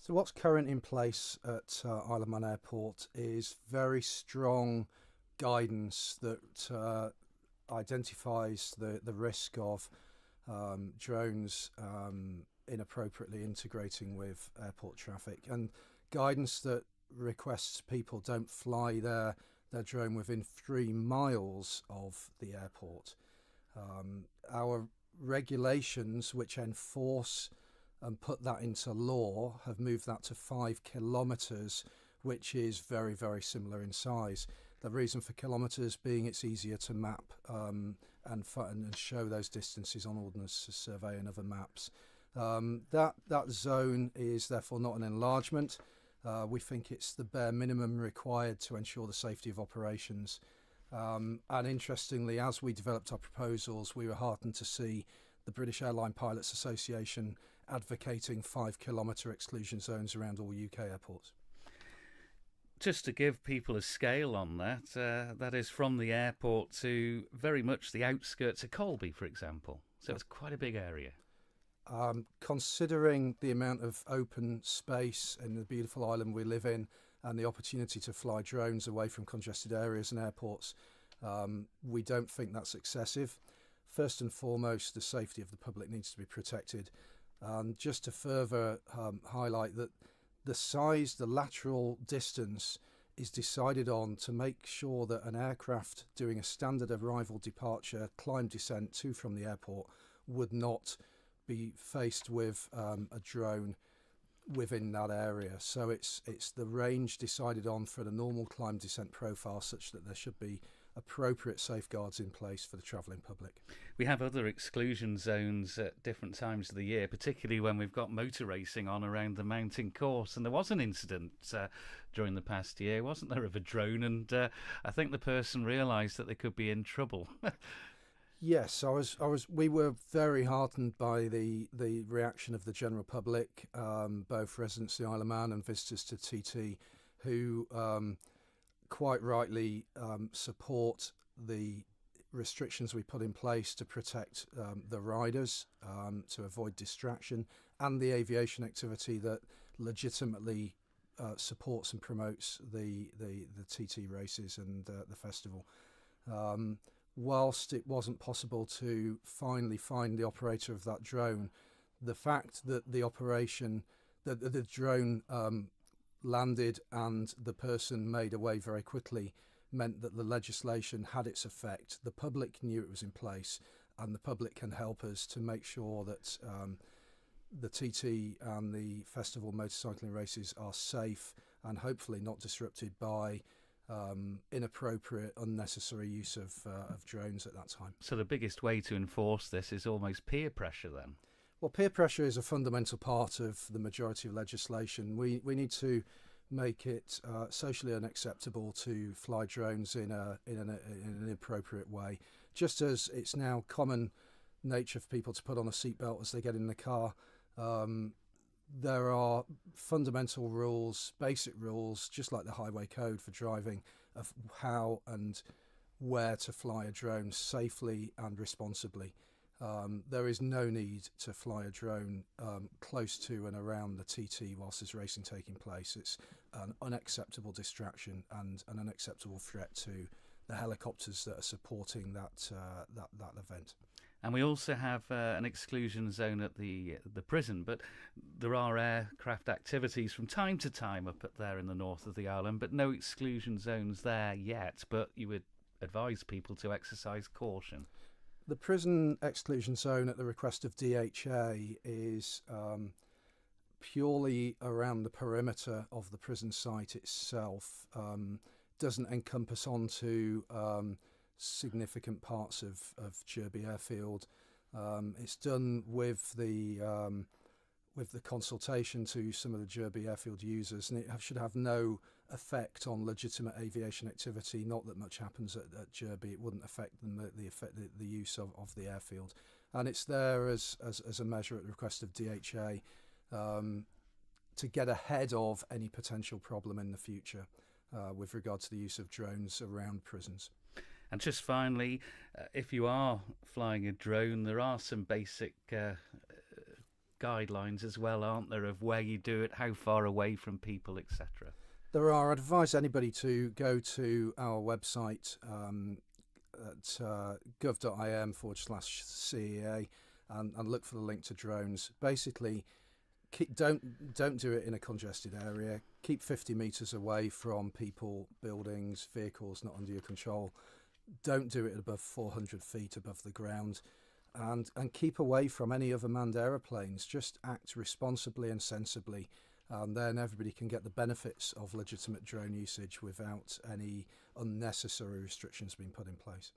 So what's current in place at Isle of Man Airport is very strong guidance that identifies the risk of drones inappropriately integrating with airport traffic, and guidance that requests people don't fly their drone within 3 miles of the airport. Our regulations, which enforce and put that into law, have moved that to 5 kilometres, which is very, very similar in size. The reason for kilometres being it's easier to map and show those distances on Ordnance Survey and other maps. That zone is therefore not an enlargement. We think it's the bare minimum required to ensure the safety of operations. And interestingly, as we developed our proposals, we were heartened to see the British Airline Pilots Association advocating 5 kilometre exclusion zones around all UK airports. Just to give people a scale on that, that is from the airport to very much the outskirts of Colby, for example. So it's quite a big area. Considering the amount of open space in the beautiful island we live in and the opportunity to fly drones away from congested areas and airports, we don't think that's excessive. First and foremost, the safety of the public needs to be protected. And just to further highlight that the size, the lateral distance is decided on to make sure that an aircraft doing a standard arrival, departure, climb, descent to from the airport would not be faced with a drone within that area. So it's the range decided on for the normal climb descent profile, such that there should be appropriate safeguards in place for the travelling public. We have other exclusion zones at different times of the year, particularly when we've got motor racing on around the mountain course. And there was an incident during the past year, wasn't there, of a drone? And I think the person realised that they could be in trouble. Yes, we were very heartened by the reaction of the general public, both residents of the Isle of Man and visitors to TT, who quite rightly support the restrictions we put in place to protect the riders, to avoid distraction, and the aviation activity that legitimately supports and promotes the TT races and the festival. Whilst it wasn't possible to finally find the operator of that drone, the fact that the drone landed and the person made away very quickly meant that the legislation had its effect. The public knew it was in place, and the public can help us to make sure that the TT and the festival motorcycling races are safe and hopefully not disrupted by inappropriate, unnecessary use of drones at that time. So the biggest way to enforce this is almost peer pressure then? Well, peer pressure is a fundamental part of the majority of legislation. We need to make it socially unacceptable to fly drones in an inappropriate way, just as it's now common nature for people to put on a seatbelt as they get in the car. There are fundamental rules, basic rules, just like the highway code for driving, of how and where to fly a drone safely and responsibly. There is no need to fly a drone close to and around the TT whilst there's racing taking place. It's an unacceptable distraction and an unacceptable threat to the helicopters that are supporting that event. And we also have an exclusion zone at the prison, but there are aircraft activities from time to time up there in the north of the island, but no exclusion zones there yet. But you would advise people to exercise caution. The prison exclusion zone at the request of DHA is purely around the perimeter of the prison site itself. Doesn't encompass onto significant parts of Derby Airfield. It's done with the consultation to some of the Derby Airfield users, and it should have no effect on legitimate aviation activity. Not that much happens at Derby; it wouldn't affect the use of the airfield, and it's there as a measure at the request of DHA to get ahead of any potential problem in the future with regard to the use of drones around prisons. And just finally, if you are flying a drone, there are some basic guidelines as well, aren't there, of where you do it, how far away from people, etc.? There are. I'd advise anybody to go to our website at gov.im/CEA and look for the link to drones. Basically, don't do it in a congested area. Keep 50 metres away from people, buildings, vehicles not under your control. Don't do it above 400 feet above the ground, and keep away from any other manned aeroplanes. Just act responsibly and sensibly, and then everybody can get the benefits of legitimate drone usage without any unnecessary restrictions being put in place.